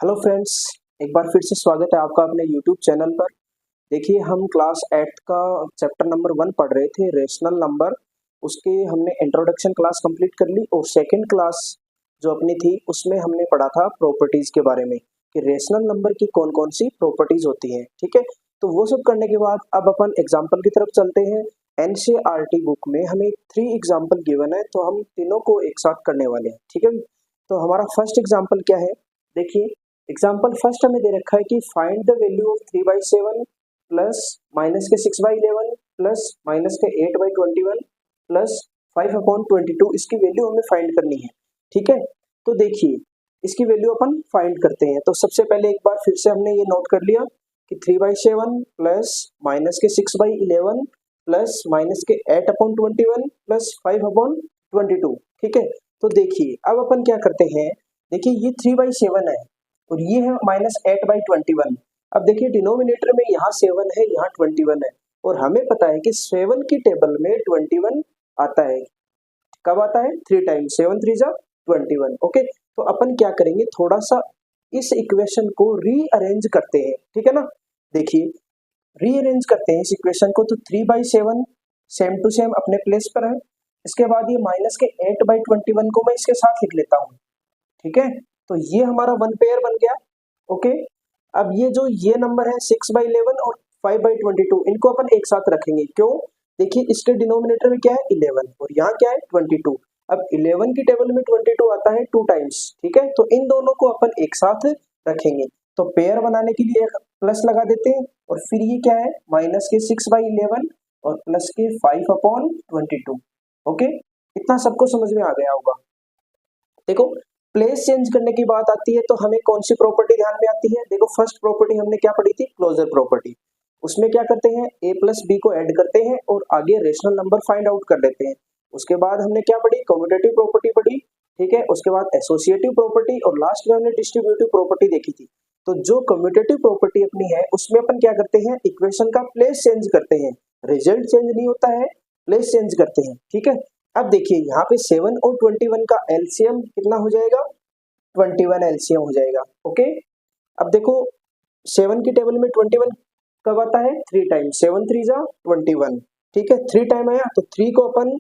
Hello friends, एक बार फिर से स्वागत है आपका अपने यूट्यूब चैनल पर। देखिए, हम क्लास 8 का चैप्टर नंबर 1 पढ़ रहे थे, रेशनल नंबर। उसके हमने इंट्रोडक्शन क्लास कंप्लीट कर ली और सेकंड क्लास जो अपनी थी उसमें हमने पढ़ा था प्रॉपर्टीज़ के बारे में कि रेशनल नंबर की कौन कौन सी प्रॉपर्टीज़ होती हैं। ठीक है, तो वो सब करने के बाद अब अपन एग्जाम्पल की तरफ चलते हैं। एनसीईआरटी बुक में हमें 3 एग्जाम्पल गिवन है, तो हम तीनों को एक साथ करने वाले हैं। ठीक है, तो हमारा फर्स्ट एग्जाम्पल क्या है, देखिए। एग्जाम्पल फर्स्ट हमें दे रखा है कि find the value of 3/7 plus minus के 6/11 प्लस माइनस के 8/21 प्लस 5/22। इसकी वैल्यू हमें फाइंड करनी है। ठीक है, तो देखिए इसकी वैल्यू अपन फाइंड करते हैं। तो सबसे पहले एक बार फिर से हमने ये नोट कर लिया कि 3/7 प्लस माइनस के 6/11 प्लस माइनस के 8/21 प्लस 5/22। ठीक है, तो देखिए अब अपन क्या करते हैं। देखिए ये 3/7 है और ये है -8/21। अब देखिए डिनोमिनेटर में यहाँ 7 है, यहाँ 21 है और हमें पता है कि 7 की टेबल में 21 आता है। कब आता है? 3 टाइम्स। 7 3 जा 21। ओके, तो अपन क्या करेंगे, थोड़ा सा इस इक्वेशन को रीअरेंज करते हैं। ठीक है ना, देखिए रीअरेंज करते हैं इस इक्वेशन को। तो 3/7 सेम टू सेम अपने प्लेस पर है। इसके बाद ये माइनस के 8/21 को मैं इसके साथ लिख लेता हूँ। ठीक है, तो ये हमारा वन पेयर बन गया। ओके, अब ये जो ये नंबर है 6/11 और 5/22, इनको अपन एक साथ रखेंगे। क्यों? देखिए इसके डिनोमिनेटर में क्या है 11 और यहाँ क्या है 22। अब 11 की टेबल में 22 आता है 2 टाइम्स। ठीक है, तो इन दोनों को अपन एक साथ रखेंगे। तो पेयर बनाने के लिए एक प्लस लगा देते हैं और फिर ये क्या है माइनस के 6/11 और प्लस के 5/22। ओके, इतना सबको समझ में आ गया होगा। देखो, प्लेस चेंज करने की बात आती है तो हमें कौन सी प्रॉपर्टी ध्यान में आती है। देखो फर्स्ट प्रॉपर्टी हमने क्या पढ़ी थी, क्लोजर प्रॉपर्टी। उसमें क्या करते हैं, a प्लस बी को ऐड करते हैं और आगे रेशनल नंबर फाइंड आउट कर लेते हैं। उसके बाद हमने क्या पढ़ी, कम्यूटेटिव प्रॉपर्टी पढ़ी। ठीक है, उसके बाद एसोसिएटिव प्रॉपर्टी और लास्ट में हमने डिस्ट्रीब्यूटिव प्रॉपर्टी देखी थी। तो जो कम्यूटेटिव प्रॉपर्टी अपनी है उसमें अपन क्या करते हैं, इक्वेशन का प्लेस चेंज करते हैं। रिजल्ट चेंज नहीं होता है, प्लेस चेंज करते हैं। ठीक है, अब देखिए यहाँ पे 7 और 21 का एलसीएम कितना हो जाएगा, 21 एलसीएम हो जाएगा। ओके, अब देखो 7 की टेबल में 21 कब आता है, 3 टाइम्स। 7 3 जा 21। ठीक है, 3 टाइम आया तो 3 को अपन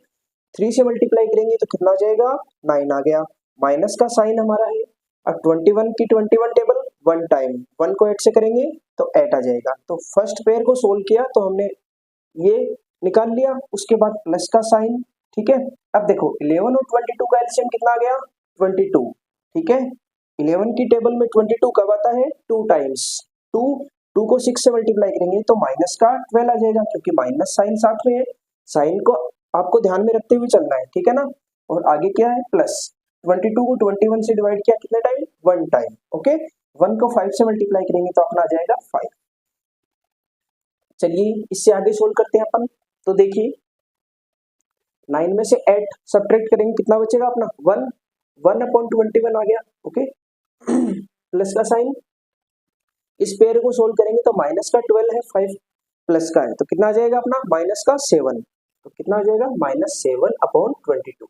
3 से मल्टीप्लाई करेंगे तो कितना आ जाएगा, 9 आ गया। माइनस का साइन हमारा है। अब 21 की 21 टेबल 1 टाइम, 1 को 8 से करेंगे तो 8 आ जाएगा। तो फर्स्ट पेयर को सोल्व किया तो हमने ये निकाल लिया। उसके बाद प्लस का साइन। ठीक है, अब देखो 11 और 22 का एलसीएम कितना आ गया, 22। ठीक है, 11 की टेबल में 22 कब आता है, 2 टाइम्स। 2 2 को 6 से मल्टीप्लाई करेंगे तो माइनस का 12 आ जाएगा, क्योंकि माइनस साइन साथ में है। साइन को आपको ध्यान में रखते हुए चलना है। ठीक है ना, और आगे क्या है प्लस। 22 को 21 से डिवाइड किया कितने टाइम, 1 टाइम। ओके, 1 को 5 से मल्टीप्लाई करेंगे तो अपना आ जाएगा 5। चलिए इससे आगे सोल्व करते हैं अपन। तो देखिए 9 में से 8 सब्ट्रैक्ट करेंगे कितना बचेगा अपना 1। 1/21 आ गया। ओके, प्लस का साइन। इस पेयर को सोल्व करेंगे तो माइनस का 12 है, 5 प्लस का है तो कितना आ जाएगा अपना माइनस का 7। तो कितना आ जाएगा -7/22।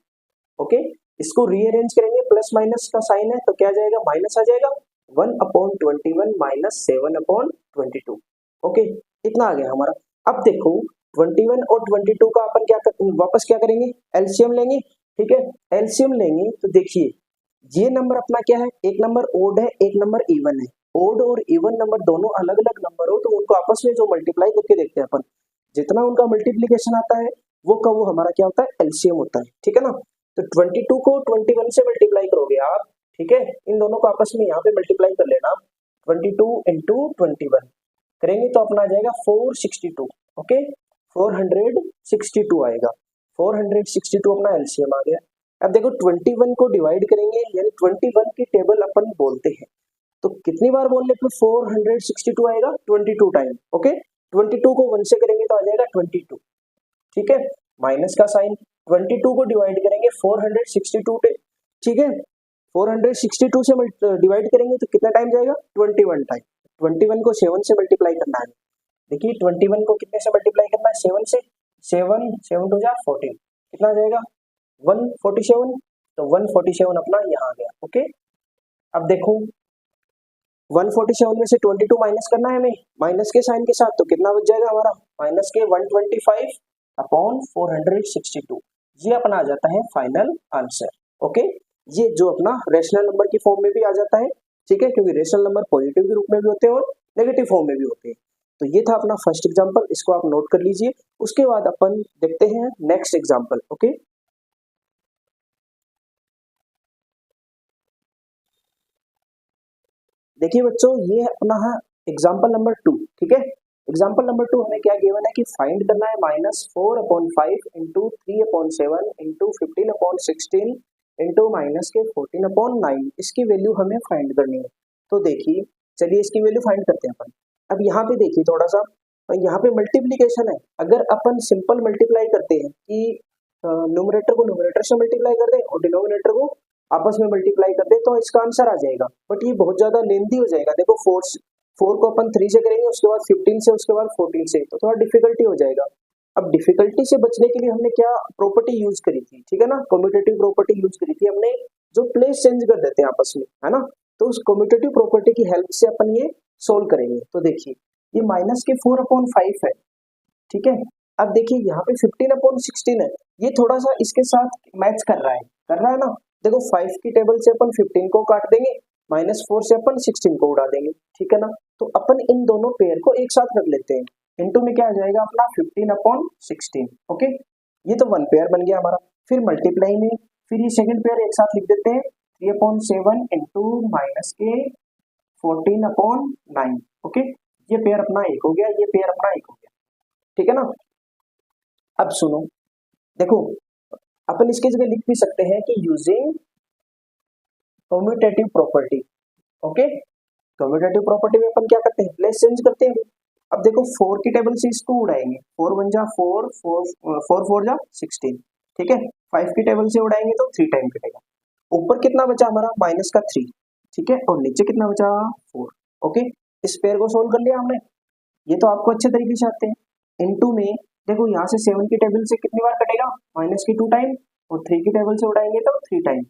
ओके, इसको रीअरेंज करेंगे, प्लस माइनस का साइन है तो क्या आ जाएगा, माइनस आ जाएगा 1/21 -7/22। ओके, इतना आ गया हमारा। अब देखो 21 और 22 का अपन क्या वापस क्या करेंगे, एलसीएम लेंगे। ठीक है, एलसीएम लेंगे तो देखिए ये नंबर अपना क्या है, एक नंबर ओड है, एक नंबर इवन है। ओड और इवन नंबर दोनों अलग अलग नंबर हो तो उनको आपस में जो मल्टीप्लाई करके देखते हैं अपन, जितना उनका मल्टीप्लीकेशन आता है वो का वो हमारा क्या होता है, एलसीएम होता है। ठीक है ना, तो 22 को 21 से मल्टीप्लाई करोगे आप। ठीक है, इन दोनों को आपस में यहाँ पे मल्टीप्लाई कर लेना। 22 इंटू 21 करेंगे तो अपना आ जाएगा 462। ओके, 462 आएगा। 462 अपना एलसीएम आ गया। अब देखो 21 को डिवाइड करेंगे, यानी 21 की टेबल अपन बोलते हैं तो कितनी बार बोलने पर 462 आएगा, 22 टाइम। ओके, 22 को 1 से करेंगे तो आ जाएगा 22। ठीक है, माइनस का साइन। 22 को डिवाइड करेंगे 462 पे। ठीक है, 462 से डिवाइड करेंगे तो कितना टाइम जाएगा, 21 टाइम। 21 को 7 से मल्टीप्लाई करना है। देखिए 21 को कितने से मल्टीप्लाई करना है, 7 से। 7 7 2 जा 14, कितना आ जाएगा 147। तो 147 अपना यहाँ आ गया। ओके, अब देखो 147 में से 22 माइनस करना है हमें माइनस के साइन के साथ, तो कितना बच जाएगा हमारा माइनस के 125 अपॉन 462। ये अपना आ जाता है फाइनल आंसर। ओके, ये जो अपना रेशनल नंबर की फॉर्म में भी आ जाता है, ठीक है, क्योंकि रेशनल नंबर पॉजिटिव के रूप में भी होते हैं और नेगेटिव फॉर्म में भी होते हैं। तो ये था अपना फर्स्ट एग्जाम्पल, इसको आप नोट कर लीजिए। उसके बाद अपन देखते हैं नेक्स्ट एग्जाम्पल। ओके, देखिए बच्चों, ये अपना है एग्जाम्पल नंबर 2। ठीक है, एग्जाम्पल नंबर 2 हमें क्या गिवन है कि फाइंड करना है -4/5 इंटू 3/7 इंटू 15/16 इंटू माइनस के 14/9। इसकी वैल्यू हमें फाइंड करनी है। तो देखिए, चलिए इसकी वैल्यू फाइंड करते हैं अपन। अब यहाँ पे देखिए थोड़ा सा, यहाँ पे मल्टीप्लीकेशन है। अगर अपन सिंपल मल्टीप्लाई करते हैं कि न्यूमरेटर को न्यूमरेटर से मल्टीप्लाई कर दें और डिनोमिनेटर को आपस में मल्टीप्लाई कर दे तो इसका आंसर आ जाएगा। बट ये बहुत ज्यादा लेंथी हो जाएगा। देखो 4 को अपन 3 से करेंगे, उसके बाद 15 से, उसके बाद 14 से, तो थोड़ा डिफिकल्टी हो जाएगा। अब डिफिकल्टी से बचने के लिए हमने क्या प्रॉपर्टी यूज करी थी, ठीक है ना, कम्यूटेटिव प्रॉपर्टी यूज करी थी हमने, जो प्लेस चेंज कर देते हैं आपस में, है ना। तो उस कम्यूटेटिव प्रॉपर्टी की हेल्प से अपन ये सोल्व करेंगे। तो देखिए, ये माइनस के 4/5 है, ठीक है। अब देखिए यहाँ पे 15/16 है, ये थोड़ा सा इसके साथ मैच कर रहा है ना। देखो 5 की टेबल से अपन 15 को काट देंगे, -4 से अपन 16 को उड़ा देंगे, ठीक है ना। तो अपन इन दोनों पेयर को एक साथ रख लेते हैं। इनटू में क्या आ जाएगा अपना 15/16। ओके, ये तो वन पेयर बन गया हमारा। फिर मल्टीप्लाई में फिर ये सेकंड पेयर एक साथ लिख देते हैं, 3/7 इंटू माइनस के 14/9। ओके, ये पेयर अपना एक हो गया, ये पेयर अपना एक हो गया, ठीक है ना। अब सुनो, देखो अपन इसके जगह लिख भी सकते हैं कि using commutative property. Okay, commutative property में अपन क्या करते हैं, प्लेस चेंज करते हैं। अब देखो 4 की टेबल से इसको उड़ाएंगे, 4 1 जा 4, 4 4 जा 16, ठीक है। 5 की टेबल से उड़ाएंगे तो 3 टाइम कटेगा। ऊपर कितना बचा हमारा माइनस का 3, ठीक है, और नीचे कितना बचा 4। ओके, इस पेयर को सोल्व कर लिया हमने। ये तो आपको अच्छे तरीके से आते हैं। इनटू में देखो यहाँ से 7 की टेबल से कितनी बार कटेगा, माइनस की 2 टाइम, और 3 की टेबल से उड़ाएंगे तो 3 टाइम।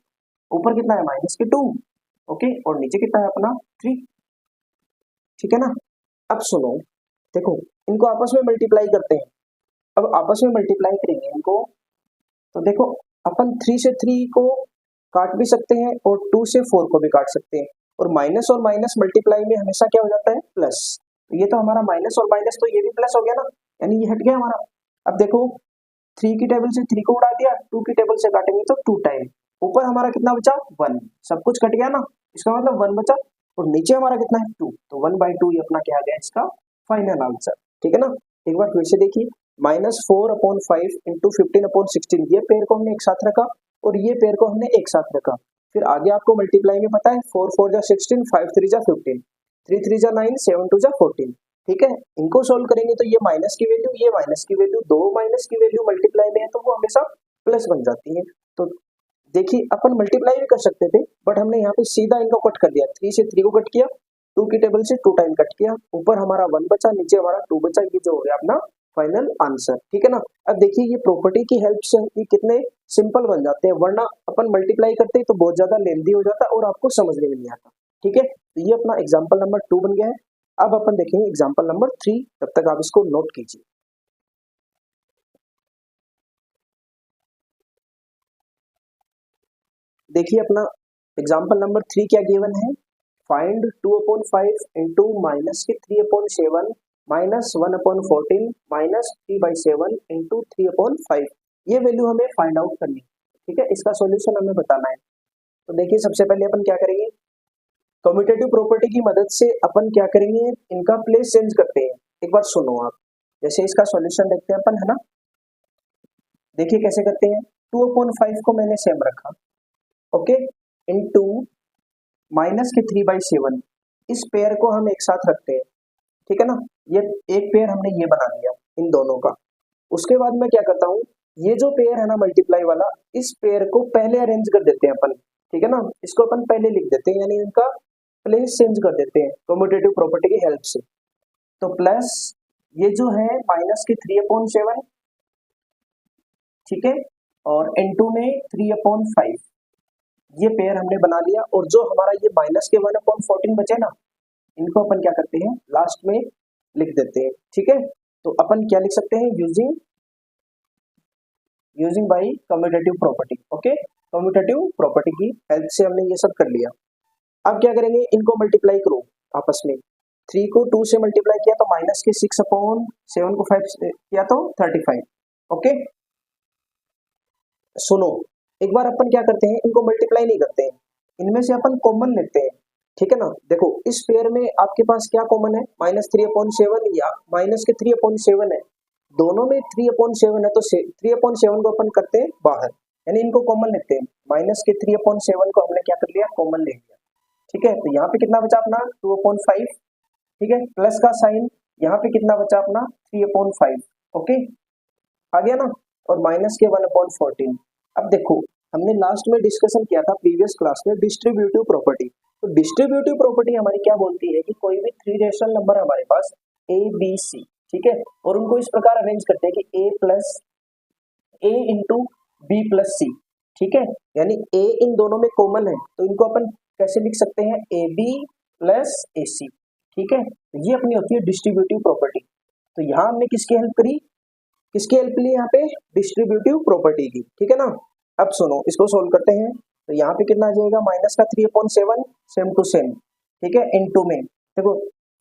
ऊपर कितना है माइनस के 2, ओके, और नीचे कितना है अपना 3, ठीक है ना। अब सुनो, देखो इनको आपस में मल्टीप्लाई करते हैं। अब आपस में मल्टीप्लाई करेंगे इनको, तो देखो अपन 3 से 3 को काट भी सकते हैं और 2 से 4 को भी काट सकते हैं। और माइनस मल्टीप्लाई में हमेशा क्या हो जाता है प्लस। तो ये तो हमारा माइनस और माइनस, तो ये भी प्लस हो गया ना, यानी ये हट गया हमारा। अब देखो 3 की टेबल से 3 को उड़ा दिया, 2 की टेबल से काटेंगे तो 2 टाइम। ऊपर हमारा कितना बचा 1, सब कुछ कट गया ना, इसका मतलब 1 बचा। और नीचे हमारा कितना है 2, तो 1/2 ये अपना क्या आ गया इसका फाइनल आंसर, ठीक है ना। एक बार फिर से देखिए, -4/5 इंटू 15/16, ये पेयर को हमने एक साथ रखा और ये पेयर को हमने एक साथ रखा। फिर आगे आपको मल्टीप्लाई में पता है 4 4 जा 16, 5 3 जा 15, 3 3 जा 9, 7 2 जा 14, ठीक है। इनको सोल्व करेंगे तो ये माइनस की वैल्यू, ये माइनस की वैल्यू, दो माइनस की वैल्यू मल्टीप्लाई में है तो वो हमेशा प्लस बन जाती है। तो देखिए अपन मल्टीप्लाई भी कर सकते थे, बट हमने यहाँ पे सीधा इनको कट कर दिया। 3 से 3 को कट किया, 2 की टेबल से 2 टाइम कट किया, ऊपर हमारा 1 बचा, नीचे हमारा 2 बचा। ये जो हो गया अपना फाइनल आंसर, ठीक है ना। अब देखिए ये प्रॉपर्टी की हेल्प से ये कितने सिंपल बन जाते हैं, वरना अपन मल्टीप्लाई करते तो बहुत ज्यादा लेंथी हो जाता और आपको समझने में नहीं आता, ठीक है। तो ये अपना एग्जाम्पल नंबर 2 बन गया है। अब अपन देखेंगे एग्जाम्पल नंबर 3, तब तक आप इसको नोट कीजिए। देखिए अपना एग्जाम्पल नंबर 3 क्या गिवन है, फाइंड 2/5 इंटू माइनस के 3/7 -1/14 -3/7 इंटू 3/5। ये वैल्यू हमें फाइंड आउट करनी है, ठीक है। इसका सॉल्यूशन हमें बताना है। तो देखिए सबसे पहले अपन क्या करेंगे, कम्यूटेटिव प्रॉपर्टी की मदद से अपन क्या करेंगे, इनका प्लेस चेंज करते हैं। एक बार सुनो आप, जैसे इसका सॉल्यूशन देखते हैं अपन, है ना। देखिए कैसे करते हैं, 2/5 को मैंने सेम रखा, ओके, इनटू माइनस के 3/7, इस पेयर को हम एक साथ रखते हैं, ठीक है ना। ये एक पेयर हमने ये बना लिया इन दोनों का। उसके बाद मैं क्या करता हूँ, ये जो पेयर है ना मल्टीप्लाई वाला, इस पेयर को पहले अरेंज कर देते हैं अपन, ठीक है ना। इसको अपन पहले लिख देते हैं, यानी इनका प्लेस चेंज कर देते हैं कम्यूटेटिव प्रॉपर्टी की हेल्प से। तो प्लस ये जो है माइनस के 3/7, ठीक है, और इनटू में 3/5, ये पेयर हमने बना लिया। और जो हमारा ये माइनस के 1/14 बचे ना, इनको अपन क्या करते हैं लास्ट में लिख देते हैं, ठीक है। तो अपन क्या लिख सकते हैं, using by commutative property, okay. Commutative property की हेल्प से हमने ये सब कर लिया। अब क्या करेंगे, इनको मल्टीप्लाई करो आपस में। 3 को 2 से मल्टीप्लाई किया तो माइनस के 6/7 को 5 से किया तो 35, ओके। सुनो, एक बार अपन क्या करते हैं, इनको मल्टीप्लाई नहीं करते हैं, इनमें से अपन कॉमन लेते हैं, ठीक है ना। देखो इस पेयर में आपके पास क्या कॉमन है, -3/7 या माइनस के 3/7 है, दोनों में 3/7 है, तो 3/7 को अपन करते हैं बाहर, यानी इनको कॉमन लेते हैं। माइनस के 3/7 को हमने क्या कर लिया, कॉमन ले लिया, ठीक है। तो यहाँ पे कितना बचा अपना 2/5, ठीक है, प्लस का साइन, यहाँ पे कितना बचा अपना 3/5, ओके, आ गया ना। और माइनस के 1/14। अब देखो हमने लास्ट में डिस्कशन किया था प्रीवियस क्लास में डिस्ट्रीब्यूटिव प्रॉपर्टी। तो डिस्ट्रीब्यूटिव प्रॉपर्टी हमारी क्या बोलती है कि कोई भी 3 रेशनल नंबर हमारे पास ए बी सी, ठीक है, और उनको इस प्रकार अरेंज करते हैं कि ए इंटू बी प्लस सी, ठीक है, यानी ए इन दोनों में कॉमन है, तो इनको अपन कैसे लिख सकते हैं, ए बी प्लस ए सी, ठीक है। ये अपनी होती है डिस्ट्रीब्यूटिव प्रॉपर्टी। तो यहाँ हमने किसकी हेल्प करी, किसकी हेल्प ली, यहाँ पे डिस्ट्रीब्यूटिव प्रॉपर्टी की, ठीक है ना। अब सुनो इसको सोल्व करते हैं। तो यहाँ पे कितना आ जाएगा, माइनस का 3/7 सेम टू सेम, ठीक है, इनटू में देखो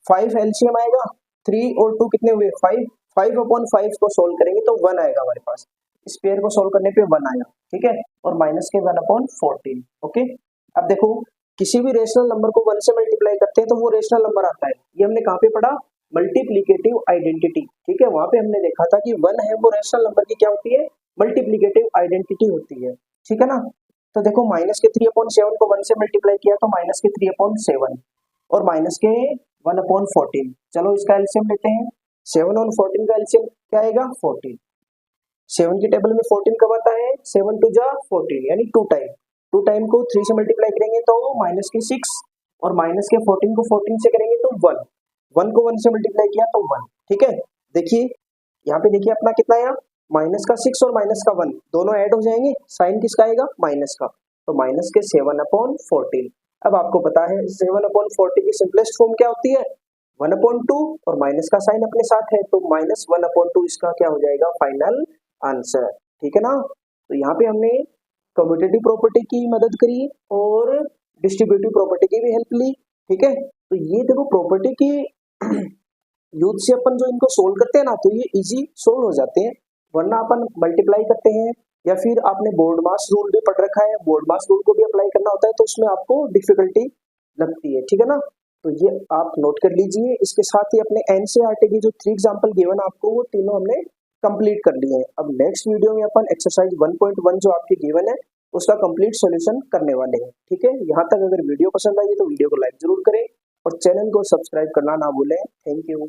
5 एलसीएम आएगा, 3 और 2 कितने हुए 5, 5/5 को सोल्व करेंगे तो 1 आएगा हमारे पास, इस पेयर को सोल्व करने पे 1 आया, ठीक है, और माइनस के 1/14, ओके। अब देखो किसी भी रेशनल नंबर को 1 से मल्टीप्लाई करते हैं तो वो रेशनल नंबर आता है, ये हमने कहाँ पे पढ़ा, मल्टीप्लिकेटिव आइडेंटिटी, ठीक है, वहां पे हमने देखा था कि 1 है वो रेशनल नंबर की क्या होती है, मल्टीप्लिकेटिव आइडेंटिटी होती है, ठीक है ना। तो देखो माइनस के 3/7 को 1 से मल्टीप्लाई किया तो माइनस के 3/7 और माइनस के 1/14। चलो इसका एलसीएम लेते हैं, 7 और 14 का एलसीएम क्या आएगा 14। 7 की टेबल में 14 कब आता है, 7 2 जा 14, यानी 2 टाइम, 2 टाइम को 3 से मल्टीप्लाई करेंगे तो माइनस के 6 और माइनस के 14 को 14 से करेंगे तो 1, 1 को 1 से मल्टीप्लाई किया तो 1, ठीक है। देखिए यहाँ पे देखिए अपना कितना आया, माइनस का 6 और माइनस का 1 दोनों ऐड हो जाएंगे, साइन किसका आएगा माइनस का, तो माइनस के 7/14। अब आपको पता है 7/14 की सिंपलेस्ट फॉर्म क्या होती है 1/2 और माइनस का साइन अपने साथ है, तो -1/2 इसका क्या हो जाएगा फाइनल आंसर, ठीक है ना। तो यहाँ पे हमने कम्यूटेटिव प्रॉपर्टी की मदद करी और डिस्ट्रीब्यूटिव प्रॉपर्टी की भी हेल्प ली, ठीक है। तो ये देखो प्रॉपर्टी की यूज से अपन जो इनको सोल्व करते हैं ना तो ये इजी सोल्व हो जाते हैं, वरना अपन मल्टीप्लाई करते हैं या फिर आपने बोर्ड मास रूल भी पढ़ रखा है, बोर्ड मास रूल को भी अप्लाई करना होता है तो उसमें आपको डिफिकल्टी लगती है, ठीक है ना। तो ये आप नोट कर लीजिए, इसके साथ ही अपने एनसीईआरटी की जो 3 एग्जाम्पल गिवन आपको वो तीनों हमने कंप्लीट कर लिए हैं। अब नेक्स्ट वीडियो में अपन एक्सरसाइज 1.1 जो आपकी गिवन है उसका कंप्लीट सॉल्यूशन करने वाले हैं, ठीक है। यहाँ तक अगर वीडियो पसंद आई है तो वीडियो को लाइक जरूर करें और चैनल को सब्सक्राइब करना ना भूलें। Thank you.